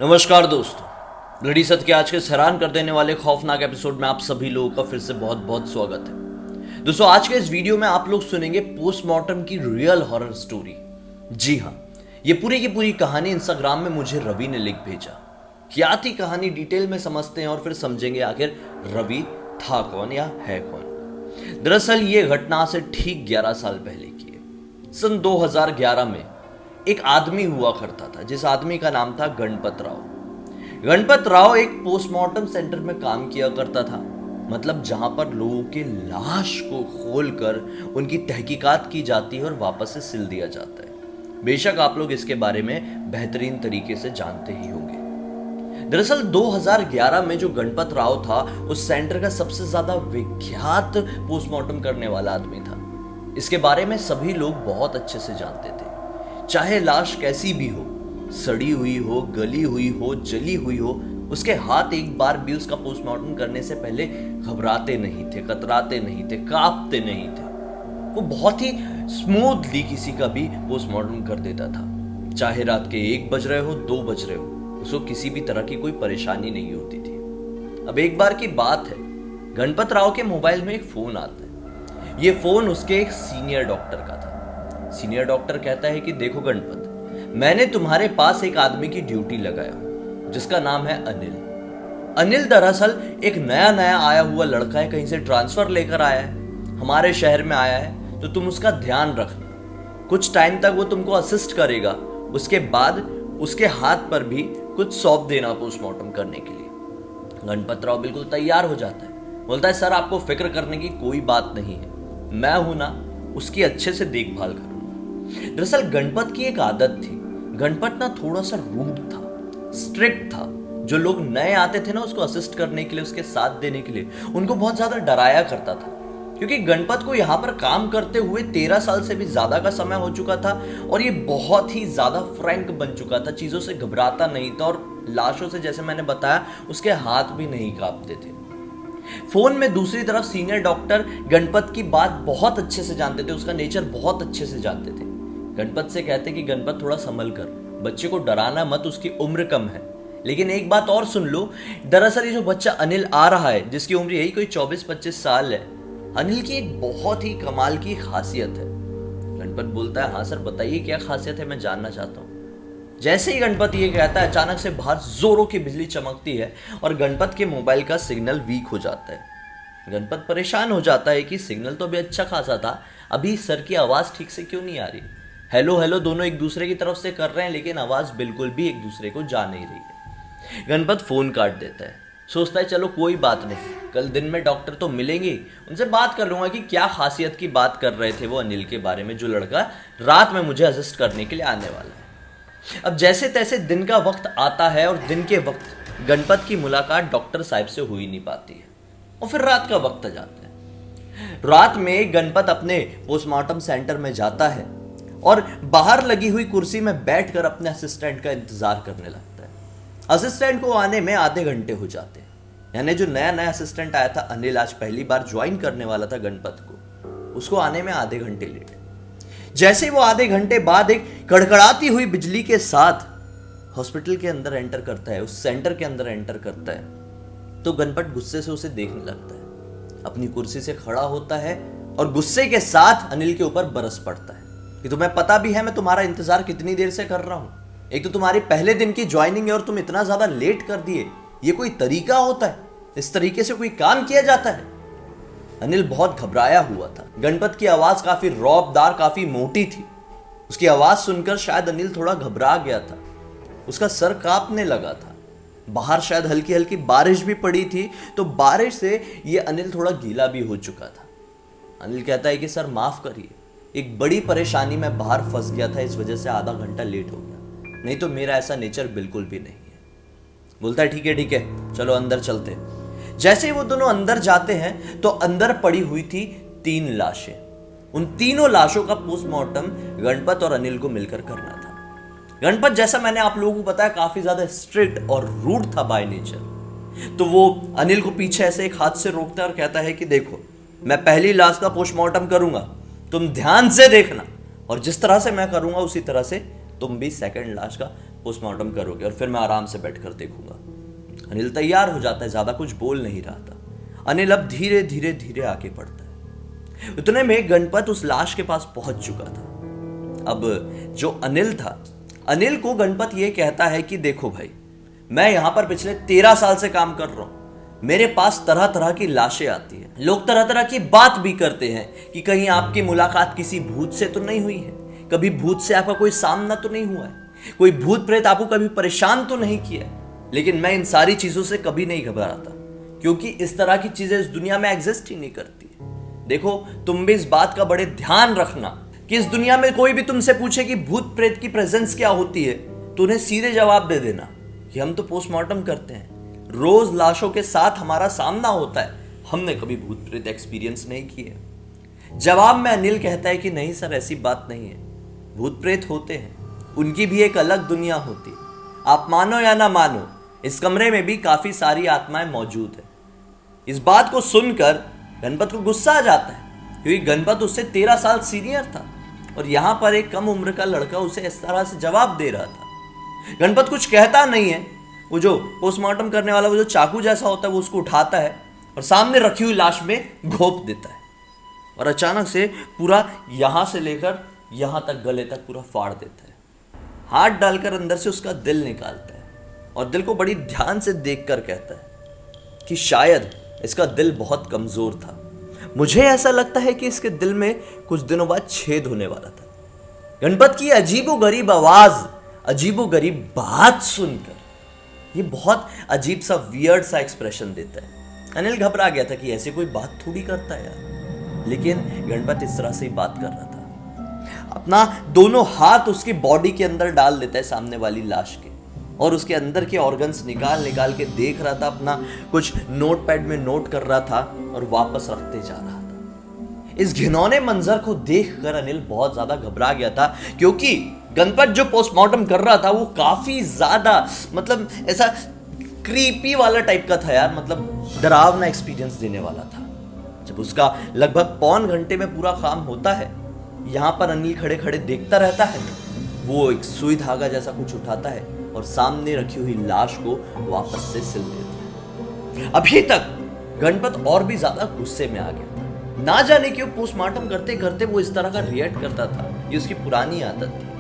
नमस्कार दोस्तों, ब्लडी सत्य के आज के हैरान कर देने वाले खौफनाक एपिसोड में आप सभी लोगों का फिर से बहुत बहुत स्वागत है। दोस्तों, आज के इस वीडियो में आप लोग सुनेंगे पोस्टमार्टम की रियल हॉरर स्टोरी। जी हाँ, ये पूरी की पूरी कहानी इंस्टाग्राम में मुझे रवि ने लिख भेजा। क्या थी कहानी, डिटेल में समझते हैं और फिर समझेंगे आखिर रवि था कौन या है कौन। दरअसल ये घटना से ठीक 11 साल पहले की है। सन 2011 में एक आदमी हुआ करता था जिस आदमी का नाम था गणपत राव। गणपत राव एक पोस्टमार्टम सेंटर में काम किया करता था, मतलब जहां पर लोगों के लाश को खोलकर उनकी तहकीकात की जाती है और वापस से सिल दिया जाता है। बेशक आप लोग इसके बारे में बेहतरीन तरीके से जानते ही होंगे। दरअसल 2011 में जो गणपत राव था उस सेंटर का सबसे ज्यादा विख्यात पोस्टमार्टम करने वाला आदमी था। इसके बारे में सभी लोग बहुत अच्छे से जानते थे। चाहे लाश कैसी भी हो, सड़ी हुई हो, गली हुई हो, जली हुई हो, उसके हाथ एक बार भी उसका पोस्टमार्टम करने से पहले घबराते नहीं थे, कतराते नहीं थे, कांपते नहीं थे। वो बहुत ही स्मूथली किसी का भी पोस्टमार्टम कर देता था। चाहे रात के 1 बज रहे हो, 2 बज रहे हो, उसको किसी भी तरह की कोई परेशानी नहीं होती थी। अब एक बार की बात है, गणपत राव के मोबाइल में एक फोन आता है। ये फोन उसके एक सीनियर डॉक्टर का था। सीनियर डॉक्टर कहता है कि देखो गणपत, मैंने तुम्हारे पास एक आदमी की ड्यूटी लगाया जिसका नाम है अनिल। अनिल दरअसल एक नया नया आया हुआ लड़का है, कहीं से ट्रांसफर लेकर आया है, हमारे शहर में आया है, तो तुम उसका ध्यान रखना। कुछ टाइम तक वो तुमको असिस्ट करेगा, उसके बाद उसके हाथ पर भी कुछ सौंप देना पोस्टमार्टम करने के लिए। गणपत राव बिल्कुल तैयार हो जाता है, बोलता है सर आपको फिक्र करने की कोई बात नहीं है, मैं हूं ना, उसकी अच्छे से देखभाल करूंगा। दरअसल गणपत की एक आदत थी। गणपत ना थोड़ा सा रूड था, स्ट्रिक्ट था। जो लोग नए आते थे ना उसको असिस्ट करने के लिए, उसके साथ देने के लिए, उनको बहुत ज्यादा डराया करता था। क्योंकि गणपत को यहाँ पर काम करते हुए 13 साल से भी ज्यादा का समय हो चुका था और ये बहुत ही ज्यादा फ्रैंक बन चुका था, चीजों से घबराता नहीं था और लाशों से, जैसे मैंने बताया, उसके हाथ भी नहीं कांपते थे। फोन में दूसरी तरफ सीनियर डॉक्टर गणपत की बात बहुत अच्छे से जानते थे, उसका नेचर बहुत अच्छे से जानते थे। गणपत से कहते कि गणपत थोड़ा संभल कर, बच्चे को डराना मत, उसकी उम्र कम है। लेकिन एक बात और सुन लो, दरअसल ये जो बच्चा अनिल आ रहा है, जिसकी उम्र यही कोई 24-25 साल है, अनिल की एक बहुत ही कमाल की खासियत है। गणपत बोलता है हाँ सर बताइए क्या खासियत है, मैं जानना चाहता हूँ। जैसे ही गणपत ये कहता है, अचानक से बाहर जोरों की बिजली चमकती है और गणपत के मोबाइल का सिग्नल वीक हो जाता है। गणपत परेशान हो जाता है कि सिग्नल तो अभी अच्छा खासा था, अभी सर की आवाज ठीक से क्यों नहीं आ रही। हेलो हेलो दोनों एक दूसरे की तरफ से कर रहे हैं, लेकिन आवाज बिल्कुल भी एक दूसरे को जा नहीं रही है। गणपत फोन काट देता है, सोचता है चलो कोई बात नहीं, कल दिन में डॉक्टर तो मिलेंगे, उनसे बात कर लूंगा कि क्या खासियत की बात कर रहे थे वो अनिल के बारे में, जो लड़का रात में मुझे असिस्ट करने के लिए आने वाला है। अब जैसे तैसे दिन का वक्त आता है और दिन के वक्त गणपत की मुलाकात डॉक्टर साहब से हो ही नहीं पाती है और फिर रात का वक्त आ जाता है। रात में गणपत अपने पोस्टमार्टम सेंटर में जाता है और बाहर लगी हुई कुर्सी में बैठकर अपने असिस्टेंट का इंतजार करने लगता है। असिस्टेंट को आने में आधे घंटे हो जाते हैं, यानी जो नया नया असिस्टेंट आया था अनिल, आज पहली बार ज्वाइन करने वाला था गणपत को, उसको आने में आधे घंटे लेट। जैसे वो आधे घंटे बाद एक कड़कड़ाती हुई बिजली के साथ हॉस्पिटल के अंदर एंटर करता है, उस सेंटर के अंदर एंटर करता है, तो गणपत गुस्से से उसे देखने लगता है। अपनी कुर्सी से खड़ा होता है और गुस्से के साथ अनिल के ऊपर बरस पड़ता है कि तुम्हें पता भी है मैं तुम्हारा इंतजार कितनी देर से कर रहा हूं। एक तो तुम्हारी पहले दिन की ज्वाइनिंग है और तुम इतना ज्यादा लेट कर दिए, ये कोई तरीका होता है? इस तरीके से कोई काम किया जाता है? अनिल बहुत घबराया हुआ था। गणपत की आवाज काफी रौबदार, काफी मोटी थी। उसकी आवाज सुनकर शायद अनिल थोड़ा घबरा गया था, उसका सर कांपने लगा था। बाहर शायद हल्की हल्की बारिश भी पड़ी थी, तो बारिश से ये अनिल थोड़ा गीला भी हो चुका था। अनिल कहता है कि सर माफ करिए, एक बड़ी परेशानी में बाहर फंस गया था, इस वजह से आधा घंटा लेट हो गया, नहीं तो मेरा ऐसा नेचर बिल्कुल भी नहीं है। बोलता है ठीक है चलो अंदर चलते हैं। जैसे ही वो दोनों अंदर जाते हैं तो अंदर पड़ी हुई थी 3 लाशें। उन तीनों लाशों का पोस्टमार्टम गणपत और अनिल को मिलकर करना था। गणपत, जैसा मैंने आप लोगों को बताया, काफी ज्यादा स्ट्रिक्ट और रूड था बाय नेचर। तो वो अनिल को पीछे ऐसे एक हाथ से रोकता है और कहता है कि देखो मैं पहली लाश का पोस्टमार्टम करूंगा, तुम ध्यान से देखना, और जिस तरह से मैं करूंगा उसी तरह से तुम भी सेकंड लाश का पोस्टमार्टम करोगे और फिर मैं आराम से बैठकर देखूंगा। अनिल तैयार हो जाता है, ज्यादा कुछ बोल नहीं रहा था। अनिल अब धीरे धीरे धीरे आगे बढ़ता है। उतने में गणपत उस लाश के पास पहुंच चुका था। अब जो अनिल था, अनिल को गणपत यह कहता है कि देखो भाई, मैं यहां पर पिछले 13 साल से काम कर रहा हूं। मेरे पास तरह तरह की लाशें आती हैं, लोग तरह तरह की बात भी करते हैं कि कहीं आपकी मुलाकात किसी भूत से तो नहीं हुई है, कभी भूत से आपका कोई सामना तो नहीं हुआ है, कोई भूत प्रेत आपको कभी परेशान तो नहीं किया। लेकिन मैं इन सारी चीजों से कभी नहीं घबराता, क्योंकि इस तरह की चीजें इस दुनिया में एग्जिस्ट ही नहीं करती। देखो, तुम भी इस बात का बड़े ध्यान रखना कि इस दुनिया में कोई भी तुमसे पूछे कि भूत प्रेत की प्रेजेंस क्या होती है, तो उन्हें सीधे जवाब दे देना कि हम तो पोस्टमार्टम करते हैं, रोज लाशों के साथ हमारा सामना होता है, हमने कभी भूत प्रेत एक्सपीरियंस नहीं किए। जवाब में अनिल कहता है कि नहीं सर, ऐसी बात नहीं है, भूत प्रेत होते हैं, उनकी भी एक अलग दुनिया होती है। आप मानो या ना मानो, इस कमरे में भी काफी सारी आत्माएं मौजूद है। इस बात को सुनकर गणपत को गुस्सा आ जाता है, क्योंकि गणपत उससे 13 साल सीनियर था और यहां पर एक कम उम्र का लड़का उसे इस तरह से जवाब दे रहा था। गणपत कुछ कहता नहीं है। वो जो पोस्टमार्टम करने वाला वो जो चाकू जैसा होता है वो उसको उठाता है और सामने रखी हुई लाश में घोंप देता है और अचानक से पूरा यहां से लेकर यहां तक गले तक पूरा फाड़ देता है। हाथ डालकर अंदर से उसका दिल निकालता है और दिल को बड़ी ध्यान से देखकर कहता है कि शायद इसका दिल बहुत कमजोर था। मुझे ऐसा लगता है कि इसके दिल में कुछ दिनों बाद छेद होने वाला था। गणपत की अजीबोगरीब आवाज, अजीबोगरीब बात सुनकर ये बहुत अजीब सा, वियर्ड सा एक्सप्रेशन देता है। अनिल घबरा गया था कि ऐसे कोई बात थोड़ी करता है यार, लेकिन गणपत इस तरह से ही बात कर रहा था। अपना दोनों हाथ उसकी बॉडी के अंदर डाल देता है, सामने वाली लाश के, और उसके अंदर के ऑर्गन्स निकाल निकाल के देख रहा था, अपना कुछ नोटपैड में नोट कर रहा था और वापस रखते जा रहा था। इस घिनौने मंजर को देखकर अनिल बहुत ज्यादा घबरा गया था, क्योंकि गणपत जो पोस्टमार्टम कर रहा था वो काफी ज्यादा, मतलब ऐसा क्रीपी वाला टाइप का था यार, मतलब डरावना एक्सपीरियंस देने वाला था। जब उसका लगभग पौन घंटे में पूरा काम होता है, यहां पर अनिल खड़े खड़े देखता रहता है। वो एक सुई धागा जैसा कुछ उठाता है और सामने रखी हुई लाश को वापस से सिल देता है। अभी तक गणपत और भी ज्यादा गुस्से में आ गया था। ना जाने क्यों पोस्टमार्टम करते करते वो इस तरह का रिएक्ट करता था, ये उसकी पुरानी आदत थी।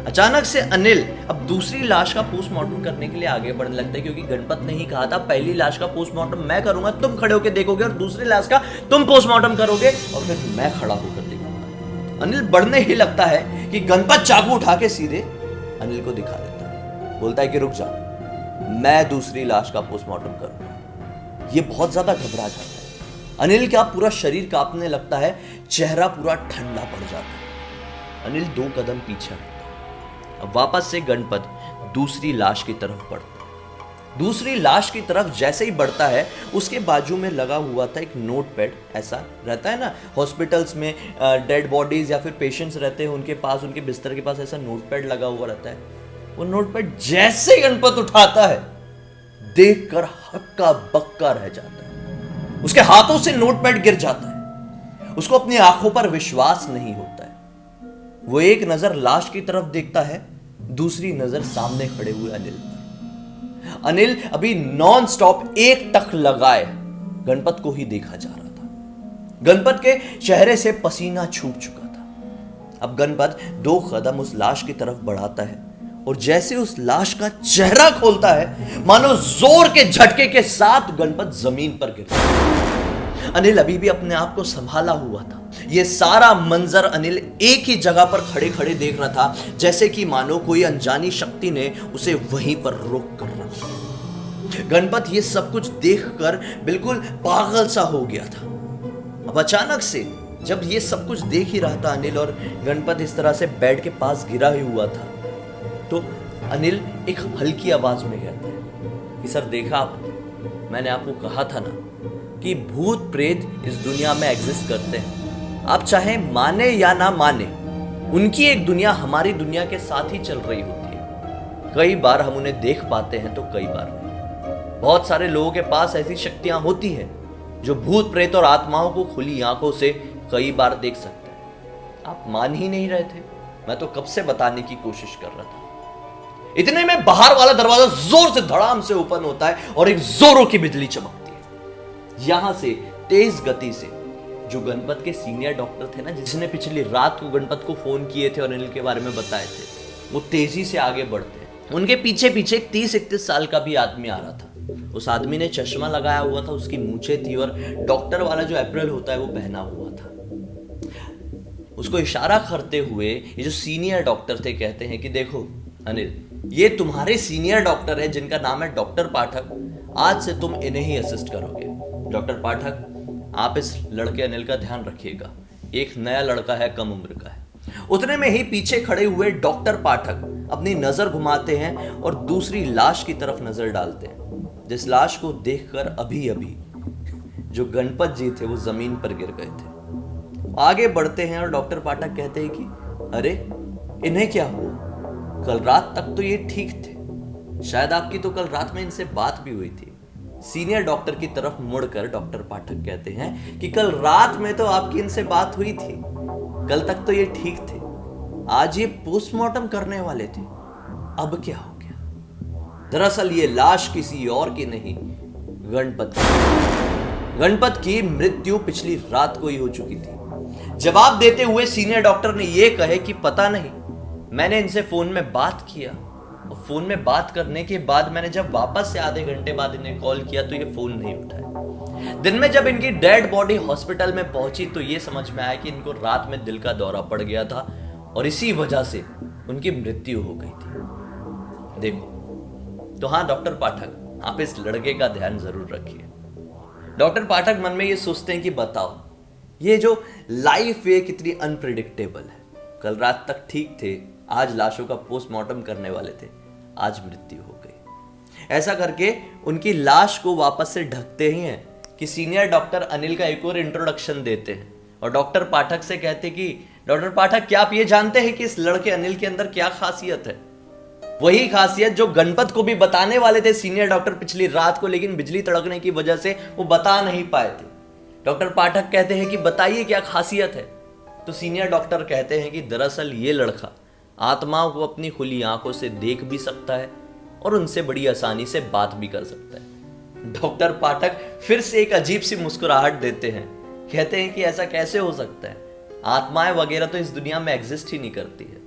अचानक से अनिल अब दूसरी लाश का पोस्टमार्टम करने के लिए आगे बढ़ने लगता है, क्योंकि गणपत ने ही कहा था पहली लाश का पोस्टमार्टम मैं करूंगा, तुम खड़े होकर देखोगे, और दूसरी लाश का तुम पोस्टमार्टम करोगे और फिर मैं खड़ा होकर देखूंगा। अनिल बढ़ने ही लगता है कि गणपत चाकू उठा के सीधे अनिल को दिखा देता है, बोलता है कि रुक जाओ, मैं दूसरी लाश का पोस्टमार्टम करूंगा। ये बहुत ज्यादा घबरा जाता है। अनिल का पूरा शरीर कांपने लगता है, चेहरा पूरा ठंडा पड़ जाता है। अनिल 2 कदम पीछे हटता है। अब वापस से गणपत दूसरी लाश की तरफ बढ़ता है। दूसरी लाश की तरफ जैसे ही बढ़ता है, उसके बाजू में लगा हुआ था एक नोटपैड। ऐसा रहता है ना हॉस्पिटल्स में, डेड बॉडीज या फिर पेशेंट्स रहते हैं, उनके पास, उनके बिस्तर के पास ऐसा नोटपैड लगा हुआ रहता है। वो नोटपैड जैसे ही गणपत उठाता है, देखकर हक्का बक्का रह जाता है। उसके हाथों से नोटपैड गिर जाता है। उसको अपनी आंखों पर विश्वास नहीं होता है। वो एक नजर लाश की तरफ देखता है, दूसरी नजर सामने खड़े हुए अनिल पर। अनिल अभी नॉन स्टॉप एक टक लगाए गणपत को ही देखा जा रहा था। गणपत के चेहरे से पसीना छूट चुका था। अब गणपत 2 कदम उस लाश की तरफ बढ़ाता है और जैसे उस लाश का चेहरा खोलता है, मानो जोर के झटके के साथ गणपत जमीन पर गिरता है। अनिल अभी भी अपने आप को संभाला हुआ था। यह सारा मंजर अनिल एक ही जगह पर खड़े खड़े देख रहा था, जैसे कि मानो कोई अनजानी शक्ति ने उसे वहीं पर रोक कर रखा। गणपत ये सब कुछ देखकर बिल्कुल पागल सा हो गया था। अब अचानक से जब ये सब कुछ देख ही रहा था अनिल, और गणपत इस तरह से बेड के पास गिरा ही हुआ था, तो अनिल एक हल्की आवाज में कहता है कि सर, देखा आपने, मैंने आपको कहा था ना कि भूत प्रेत इस दुनिया में एग्जिस्ट करते हैं। आप चाहे माने या ना माने, उनकी एक दुनिया हमारी दुनिया के साथ ही चल रही होती है। कई बार हम उन्हें देख पाते हैं तो कई बार नहीं। बहुत सारे लोगों के पास ऐसी शक्तियां होती हैं जो भूत प्रेत और आत्माओं को खुली आंखों से कई बार देख सकते हैं। आप मान ही नहीं रहे थे, मैं तो कब से बताने की कोशिश कर रहा था। इतने में बाहर वाला दरवाजा जोर से धड़ाम से ओपन होता है और एक जोरों की बिजली चमकती है। यहां से तेज गति से जो गणपत के सीनियर डॉक्टर थे ना, जिसने पिछली रात को गणपत को फोन किए थे और अनिल के बारे में बताए थे, वो तेजी से आगे बढ़ते हैं। उनके पीछे पीछे एक 30-31 साल का भी आदमी आ रहा था। उस आदमी ने चश्मा लगाया हुआ था, उसकी मूछें थी और डॉक्टर वाला जो अप्रैल होता है वो पहना हुआ था। उसको इशारा करते हुए ये जो सीनियर डॉक्टर थे कहते हैं कि देखो अनिल, ये तुम्हारे सीनियर डॉक्टर है जिनका नाम है डॉक्टर पाठक। आज से तुम इन्हें ही असिस्ट करोगे। डॉक्टर पाठक, आप इस लड़के अनिल का ध्यान रखिएगा, एक नया लड़का है, कम उम्र का है। उतने में ही पीछे खड़े हुए डॉक्टर पाठक अपनी नजर घुमाते हैं और दूसरी लाश की तरफ नजर डालते हैं, जिस लाश को देखकर अभी अभी जो गणपत जी थे वो जमीन पर गिर गए थे। आगे बढ़ते हैं और डॉक्टर पाठक कहते हैं कि अरे इन्हें क्या हुआ? कल रात तक तो ये ठीक थे, शायद आपकी तो कल रात में इनसे बात भी हुई थी। सीनियर डॉक्टर की तरफ मुड़कर डॉक्टर पाठक कहते हैं कि कल रात में तो आपकी इनसे बात हुई थी, कल तक तो ये ठीक थे, आज ये पोस्टमार्टम करने वाले थे, अब क्या हो गया? दरअसल ये लाश किसी और की नहीं, गणपत की मृत्यु पिछली रात को ही हो चुकी थी। जवाब देते हुए सीनियर डॉक्टर ने यह कहे कि पता नहीं, मैंने इनसे फोन में बात किया और फोन में बात करने के बाद मैंने जब वापस से आधे घंटे बाद इन्हें कॉल किया तो ये फोन नहीं उठाया। दिन में जब इनकी डेड बॉडी हॉस्पिटल में पहुंची तो ये समझ में आया कि इनको रात में दिल का दौरा पड़ गया था और इसी वजह से उनकी मृत्यु हो गई थी। देखो तो हाँ डॉक्टर पाठक, आप इस लड़के का ध्यान जरूर रखिए। डॉक्टर पाठक मन में ये सोचते हैं कि बताओ, ये जो लाइफ है कितनी अनप्रिडिक्टेबल है। कल रात तक ठीक थे, आज लाशों का पोस्टमार्टम करने वाले थे, आज मृत्यु हो गई। ऐसा करके उनकी लाश को वापस से ढकते ही हैं कि सीनियर डॉक्टर अनिल का एक और इंट्रोडक्शन देते हैं और डॉक्टर पाठक से कहते कि डॉक्टर पाठक, क्या आप ये जानते हैं कि इस लड़के अनिल के अंदर क्या खासियत है? वही खासियत जो गणपत को भी बताने वाले थे सीनियर डॉक्टर पिछली रात को, लेकिन बिजली तड़कने की वजह से वो बता नहीं पाए थे। डॉक्टर पाठक कहते हैं कि बताइए क्या खासियत है? तो सीनियर डॉक्टर कहते हैं कि दरअसल ये लड़का आत्माओं को अपनी खुली आंखों से देख भी सकता है और उनसे बड़ी आसानी से बात भी कर सकता है। डॉक्टर पाठक फिर से एक अजीब सी मुस्कुराहट देते हैं, कहते हैं कि ऐसा कैसे हो सकता है? आत्माएं वगैरह तो इस दुनिया में एग्जिस्ट ही नहीं करती है।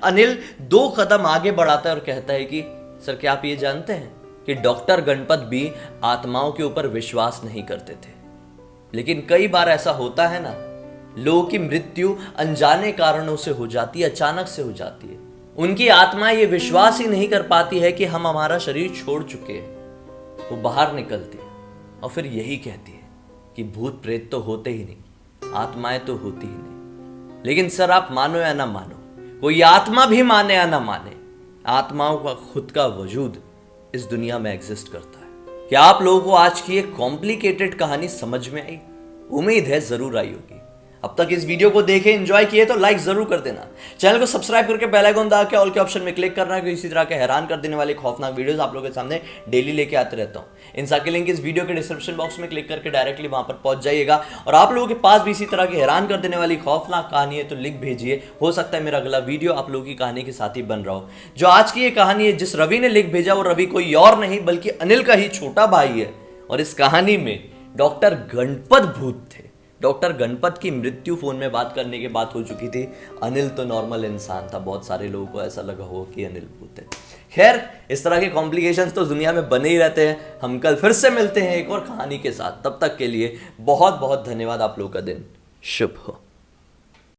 अनिल 2 कदम आगे बढ़ाता है और कहता है कि सर, क्या आप ये जानते हैं कि डॉक्टर गणपत भी आत्माओं के ऊपर विश्वास नहीं करते थे, लेकिन कई बार ऐसा होता है ना, लोगों की मृत्यु अनजाने कारणों से हो जाती है, अचानक से हो जाती है। उनकी आत्मा ये विश्वास ही नहीं कर पाती है कि हम हमारा शरीर छोड़ चुके हैं। वो बाहर निकलती है और फिर यही कहती है कि भूत प्रेत तो होते ही नहीं, आत्माएं तो होती ही नहीं। लेकिन सर, आप मानो या ना मानो, कोई आत्मा भी माने या ना माने, आत्माओं का खुद का वजूद इस दुनिया में एग्जिस्ट करता है। क्या आप लोगों को आज की एक कॉम्प्लिकेटेड कहानी समझ में आई? उम्मीद है जरूर आई होगी। अब तक इस वीडियो को देखे, एंजॉय किए तो लाइक जरूर कर देना। चैनल को सब्सक्राइब करके बेल आइकन दबा के ऑल के ऑप्शन में क्लिक करना, क्योंकि इसी तरह के हैरान कर देने वाले खौफनाक वीडियोस आप लोगों के सामने डेली लेके आते रहता हूं। इन सबके लिंक इस वीडियो के डिस्क्रिप्शन बॉक्स में क्लिक करके डायरेक्टली वहां पर पहुंच जाइएगा। और आप लोगों के पास भी इसी तरह की हैरान कर देने वाली खौफनाक कहानी है तो लिंक भेजिए, हो सकता है मेरा अगला वीडियो आप लोगों की कहानी के साथ ही बन रहा हो। जो आज की ये कहानी है, जिस रवि ने लिंक भेजा, वो रवि कोई और नहीं बल्कि अनिल का ही छोटा भाई है। और इस कहानी में डॉक्टर गणपत भूत थे। डॉक्टर गणपत की मृत्यु फोन में बात करने के बाद हो चुकी थी। अनिल तो नॉर्मल इंसान था, बहुत सारे लोगों को ऐसा लगा हो कि अनिल भूत है। खैर, इस तरह के कॉम्प्लिकेशंस तो दुनिया में बने ही रहते हैं। हम कल फिर से मिलते हैं एक और कहानी के साथ। तब तक के लिए बहुत बहुत धन्यवाद। आप लोगों का दिन शुभ हो।